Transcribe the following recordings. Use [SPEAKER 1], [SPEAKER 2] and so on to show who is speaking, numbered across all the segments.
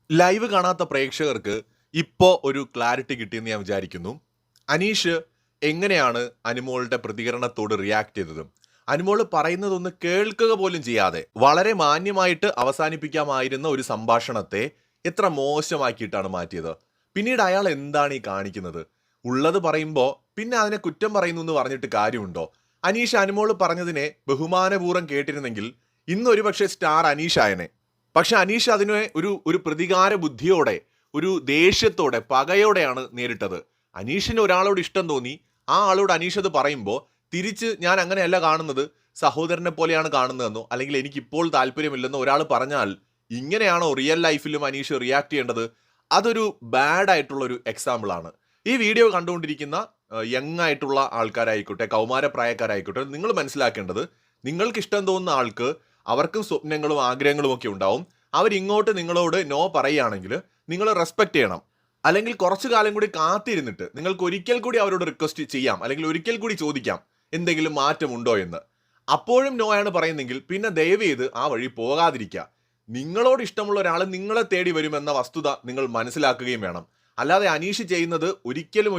[SPEAKER 1] Live കാണാത്ത പ്രേക്ഷകർക്ക് ഇപ്പോൾ ഒരു ക്ലാരിറ്റി കിട്ടിയെന്ന് ഞാൻ വിചാരിക്കുന്നു. അനീഷ് എങ്ങനെയാണ് അനുമോളുടെ പ്രതികരണത്തോട് റിയാക്ട് ചെയ്തത്? അനുമോള് പറയുന്നതൊന്ന് കേൾക്കുക പോലും ചെയ്യാതെ വളരെ മാന്യമായിട്ട് അവസാനിപ്പിക്കാമായിരുന്ന ഒരു സംഭാഷണത്തെ എത്ര മോശമാക്കിയിട്ടാണ് മാറ്റിയത്. പിന്നീട് അയാൾ എന്താണ് ഈ കാണിക്കുന്നത്? ഉള്ളത് പറയുമ്പോൾ പിന്നെ അതിനെ കുറ്റം പറയുന്നു എന്ന് പറഞ്ഞിട്ട് കാര്യമുണ്ടോ? അനീഷ് അനുമോള് പറഞ്ഞതിനെ ബഹുമാനപൂർവ്വം കേട്ടിരുന്നെങ്കിൽ ഇന്നൊരു പക്ഷേ സ്റ്റാർ അനീഷായനെ. പക്ഷെ അനീഷ് അതിനെ ഒരു പ്രതികാര ബുദ്ധിയോടെ, ഒരു ദേഷ്യത്തോടെ, പകയോടെയാണ് നേരിട്ടത്. അനീഷിന് ഒരാളോട് ഇഷ്ടം തോന്നി, ആ ആളോട് അനീഷ് അത് പറയുമ്പോൾ തിരിച്ച് ഞാൻ അങ്ങനെയല്ല കാണുന്നത്, സഹോദരനെ പോലെയാണ് കാണുന്നതെന്നോ അല്ലെങ്കിൽ എനിക്കിപ്പോൾ താല്പര്യമില്ലെന്നോ ഒരാൾ പറഞ്ഞാൽ ഇങ്ങനെയാണോ റിയൽ ലൈഫിലും അനീഷ് റിയാക്ട് ചെയ്യേണ്ടത്? അതൊരു ബാഡ് ആയിട്ടുള്ള ഒരു എക്സാമ്പിൾ ആണ്. ഈ വീഡിയോ കണ്ടുകൊണ്ടിരിക്കുന്ന യങ് ആയിട്ടുള്ള ആൾക്കാരായിക്കോട്ടെ, കൗമാരപ്രായക്കാരായിക്കോട്ടെ, നിങ്ങൾ മനസ്സിലാക്കേണ്ടത്, നിങ്ങൾക്ക് ഇഷ്ടം തോന്നുന്ന ആൾക്ക് അവർക്കും സ്വപ്നങ്ങളും ആഗ്രഹങ്ങളും ഒക്കെ ഉണ്ടാവും. അവരിങ്ങോട്ട് നിങ്ങളോട് നോ പറയുകയാണെങ്കിൽ നിങ്ങൾ റെസ്പെക്ട് ചെയ്യണം. അല്ലെങ്കിൽ കുറച്ചു കാലം കൂടി കാത്തിരുന്നിട്ട് നിങ്ങൾക്ക് ഒരിക്കൽ കൂടി അവരോട് റിക്വസ്റ്റ് ചെയ്യാം, അല്ലെങ്കിൽ ഒരിക്കൽ കൂടി ചോദിക്കാം എന്തെങ്കിലും മാറ്റമുണ്ടോ എന്ന്. അപ്പോഴും നോ ആണ് പറയുന്നെങ്കിൽ പിന്നെ ദയവ് ചെയ്ത് ആ വഴി പോകാതിരിക്കുക. നിങ്ങളോട് ഇഷ്ടമുള്ള ഒരാൾ നിങ്ങളെ തേടി വരുമെന്ന വസ്തുത നിങ്ങൾ മനസ്സിലാക്കുകയും വേണം. അല്ലാതെ അനീഷ് ചെയ്യുന്നത് ഒരിക്കലും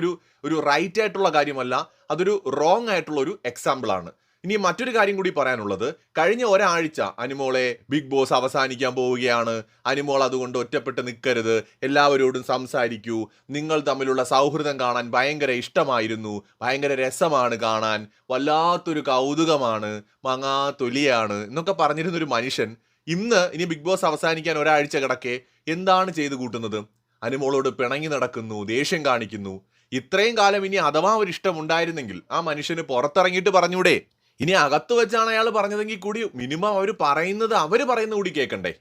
[SPEAKER 1] ഒരു റൈറ്റ് ആയിട്ടുള്ള കാര്യമല്ല, അതൊരു റോങ് ആയിട്ടുള്ള ഒരു എക്സാമ്പിൾ ആണ്. ഇനി മറ്റൊരു കാര്യം കൂടി പറയാനുള്ളത്, കഴിഞ്ഞ ഒരാഴ്ച അനുമോളെ ബിഗ് ബോസ് അവസാനിക്കാൻ പോവുകയാണ്, അനുമോൾ അതുകൊണ്ട് ഒറ്റപ്പെട്ട് നിൽക്കരുത്, എല്ലാവരോടും സംസാരിക്കൂ, നിങ്ങൾ തമ്മിലുള്ള സൗഹൃദം കാണാൻ ഭയങ്കര ഇഷ്ടമായിരുന്നു, ഭയങ്കര രസമാണ് കാണാൻ, വല്ലാത്തൊരു കൗതുകമാണ്, മങ്ങാ തൊലിയാണ് എന്നൊക്കെ പറഞ്ഞിരുന്നൊരു മനുഷ്യൻ ഇനി ബിഗ് ബോസ് അവസാനിക്കാൻ ഒരാഴ്ച കിടക്കെ എന്താണ് ചെയ്തു കൂട്ടുന്നത്? അനുമോളോട് പിണങ്ങി നടക്കുന്നു, ദേഷ്യം കാണിക്കുന്നു. ഇത്രയും കാലം ഇനി അഥവാ ഒരു ഇഷ്ടം ഉണ്ടായിരുന്നെങ്കിൽ ആ മനുഷ്യന് പുറത്തിറങ്ങിയിട്ട് പറഞ്ഞൂടെ? ഇനി അകത്ത് വെച്ചാണ് അയാൾ പറഞ്ഞതെങ്കിൽ കൂടി മിനിമം അവർ പറയുന്ന കൂടി കേൾക്കണ്ടേ?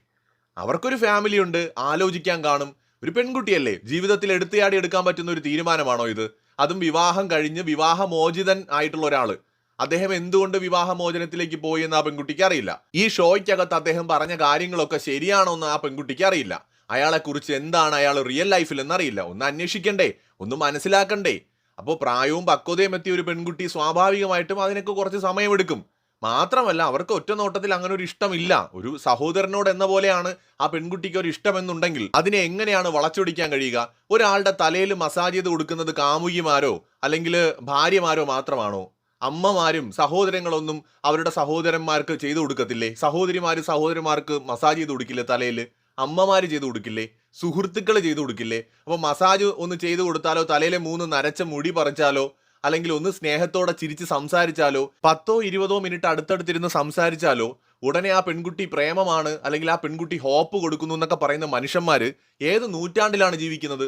[SPEAKER 1] അവർക്കൊരു ഫാമിലി ഉണ്ട്, ആലോചിക്കാൻ കാണും. ഒരു പെൺകുട്ടിയല്ലേ, ജീവിതത്തിൽ എടുത്തിയാടി എടുക്കാൻ പറ്റുന്ന ഒരു തീരുമാനമാണോ ഇത്? അതും വിവാഹം കഴിഞ്ഞ് വിവാഹമോചിതൻ ആയിട്ടുള്ള ഒരാള്. അദ്ദേഹം എന്തുകൊണ്ട് വിവാഹമോചനത്തിലേക്ക് പോയി എന്ന് ആ പെൺകുട്ടിക്ക് അറിയില്ല. ഈ ഷോയ്ക്കകത്ത് അദ്ദേഹം പറഞ്ഞ കാര്യങ്ങളൊക്കെ ശരിയാണോ എന്ന് ആ പെൺകുട്ടിക്ക് അറിയില്ല. അയാളെക്കുറിച്ച് എന്താണ് അയാൾ റിയൽ ലൈഫിൽ എന്നറിയില്ല. ഒന്ന് അന്വേഷിക്കണ്ടേ, ഒന്ന് മനസ്സിലാക്കണ്ടേ? അപ്പോൾ പ്രായവും പക്വതയും എത്തിയ ഒരു പെൺകുട്ടി സ്വാഭാവികമായിട്ടും അതിനൊക്കെ കുറച്ച് സമയമെടുക്കും. മാത്രമല്ല അവർക്ക് ഒറ്റ നോട്ടത്തിൽ അങ്ങനെ ഒരു ഇഷ്ടമില്ല. ഒരു സഹോദരനോട് എന്ന പോലെയാണ് ആ പെൺകുട്ടിക്ക് ഒരു ഇഷ്ടമെന്നുണ്ടെങ്കിൽ അതിനെ എങ്ങനെയാണ് വളച്ചൊടിക്കാൻ കഴിയുക? ഒരാളുടെ തലയിൽ മസാജ് ചെയ്ത് കൊടുക്കുന്നത് കാമുകിമാരോ അല്ലെങ്കിൽ ഭാര്യമാരോ മാത്രമാണോ? അമ്മമാരും സഹോദരങ്ങളൊന്നും അവരുടെ സഹോദരന്മാർക്ക് ചെയ്തു കൊടുക്കത്തില്ലേ? സഹോദരിമാർക്ക് മസാജ് ചെയ്ത് കൊടുക്കില്ലേ തലയിൽ? അമ്മമാര് ചെയ്തു കൊടുക്കില്ലേ? സുഹൃത്തുക്കൾ ചെയ്തു കൊടുക്കില്ലേ? അപ്പോൾ മസാജ് ഒന്ന് ചെയ്തു കൊടുത്താലോ, തലയിലെ 3 നരച്ച മുടി പറിച്ചാലോ, അല്ലെങ്കിൽ ഒന്ന് സ്നേഹത്തോടെ ചിരിച്ച് സംസാരിച്ചാലോ, 10-20 മിനിറ്റ് അടുത്തടുത്തിരുന്ന് സംസാരിച്ചാലോ ഉടനെ ആ പെൺകുട്ടി പ്രേമമാണ്, അല്ലെങ്കിൽ ആ പെൺകുട്ടി ഹോപ്പ് കൊടുക്കുന്നു എന്നൊക്കെ പറയുന്ന മനുഷ്യന്മാര് ഏത് നൂറ്റാണ്ടിലാണ് ജീവിക്കുന്നത്?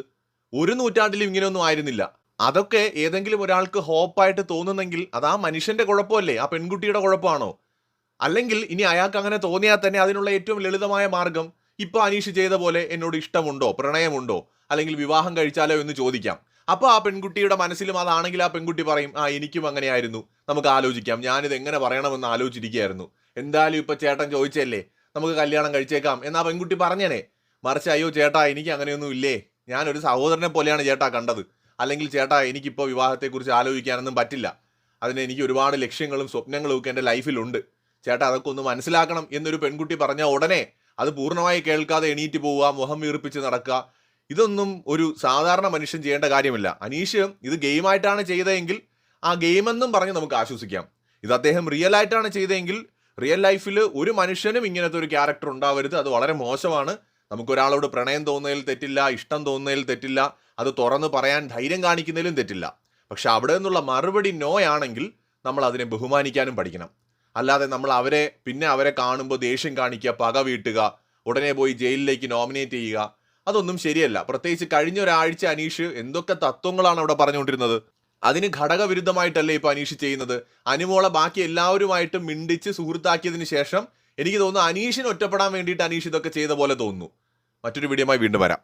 [SPEAKER 1] ഒരു നൂറ്റാണ്ടിലും ഇങ്ങനെയൊന്നും ആയിരുന്നില്ല. അതൊക്കെ ഏതെങ്കിലും ഒരാൾക്ക് ഹോപ്പായിട്ട് തോന്നുന്നെങ്കിൽ അത് ആ മനുഷ്യന്റെ കുഴപ്പമല്ലേ, ആ പെൺകുട്ടിയുടെ കുഴപ്പമാണോ? അല്ലെങ്കിൽ ഇനി അയാൾക്ക് അങ്ങനെ തോന്നിയാൽ തന്നെ അതിനുള്ള ഏറ്റവും ലളിതമായ മാർഗം ഇപ്പൊ അനീഷ് ചെയ്ത പോലെ എന്നോട് ഇഷ്ടമുണ്ടോ, പ്രണയമുണ്ടോ, അല്ലെങ്കിൽ വിവാഹം കഴിച്ചാലോ എന്ന് ചോദിക്കാം. അപ്പൊ ആ പെൺകുട്ടിയുടെ മനസ്സിലും അതാണെങ്കിൽ ആ പെൺകുട്ടി പറയും, ആ എനിക്കും അങ്ങനെയായിരുന്നു, നമുക്ക് ആലോചിക്കാം, ഞാനിത് എങ്ങനെ പറയണമെന്ന് ആലോചിച്ചിരിക്കുകയായിരുന്നു, എന്തായാലും ഇപ്പൊ ചേട്ടൻ ചോദിച്ചല്ലേ, നമുക്ക് കല്യാണം കഴിച്ചേക്കാം എന്നാ പെൺകുട്ടി പറഞ്ഞേനെ. മറിച്ച് അയ്യോ ചേട്ടാ എനിക്ക് അങ്ങനെയൊന്നും ഇല്ലേ, ഞാനൊരു സഹോദരനെ പോലെയാണ് ചേട്ടാ കണ്ടത്, അല്ലെങ്കിൽ ചേട്ടാ എനിക്കിപ്പോൾ വിവാഹത്തെക്കുറിച്ച് ആലോചിക്കാനൊന്നും പറ്റില്ല, അതിന് എനിക്ക് ഒരുപാട് ലക്ഷ്യങ്ങളും സ്വപ്നങ്ങളും ഒക്കെ എൻ്റെ ലൈഫിലുണ്ട്, ചേട്ടാ അതൊക്കെ ഒന്ന് മനസ്സിലാക്കണം എന്നൊരു പെൺകുട്ടി പറഞ്ഞ ഉടനെ അത് പൂർണ്ണമായി കേൾക്കാതെ എണീറ്റ് പോവുക, മുഖം വീർപ്പിച്ച് നടക്കുക, ഇതൊന്നും ഒരു സാധാരണ മനുഷ്യൻ ചെയ്യേണ്ട കാര്യമില്ല. അനീഷ് ഇത് ഗെയിമായിട്ടാണ് ചെയ്തതെങ്കിൽ ആ ഗെയിമെന്നും പറഞ്ഞ് നമുക്ക് ആശ്വസിക്കാം. ഇത് അദ്ദേഹം റിയൽ ആയിട്ടാണ് ചെയ്തതെങ്കിൽ റിയൽ ലൈഫിൽ ഒരു മനുഷ്യനും ഇങ്ങനത്തെ ഒരു ക്യാരക്ടർ ഉണ്ടാവരുത്, അത് വളരെ മോശമാണ്. നമുക്കൊരാളോട് പ്രണയം തോന്നുന്നതിൽ തെറ്റില്ല, ഇഷ്ടം തോന്നുന്നതിൽ തെറ്റില്ല, അത് തുറന്ന് പറയാൻ ധൈര്യം കാണിക്കുന്നതിലും തെറ്റില്ല. പക്ഷെ അവിടെ നിന്നുള്ള മറുപടി നോ ആണെങ്കിൽ നമ്മൾ അതിനെ ബഹുമാനിക്കാനും പഠിക്കണം. അല്ലാതെ നമ്മൾ അവരെ കാണുമ്പോൾ ദേഷ്യം കാണിക്കുക, പക വീട്ടുക, ഉടനെ പോയി ജയിലിലേക്ക് നോമിനേറ്റ് ചെയ്യുക, അതൊന്നും ശരിയല്ല. പ്രത്യേകിച്ച് കഴിഞ്ഞ ഒരാഴ്ച അനീഷ് എന്തൊക്കെ തത്വങ്ങളാണ് അവിടെ പറഞ്ഞുകൊണ്ടിരുന്നത്. അതിന് ഘടകവിരുദ്ധമായിട്ടല്ലേ ഇപ്പൊ അനീഷ് ചെയ്യുന്നത്? അനുമോളെ ബാക്കി എല്ലാവരുമായിട്ടും മിണ്ടിച്ച് സുഹൃത്താക്കിയതിന് ശേഷം എനിക്ക് തോന്നുന്നു അനീഷിന് ഒറ്റപ്പെടാൻ വേണ്ടിയിട്ട് അനീഷ് ഇതൊക്കെ ചെയ്ത പോലെ തോന്നുന്നു. മറ്റൊരു വീഡിയോയുമായി വീണ്ടും വരാം.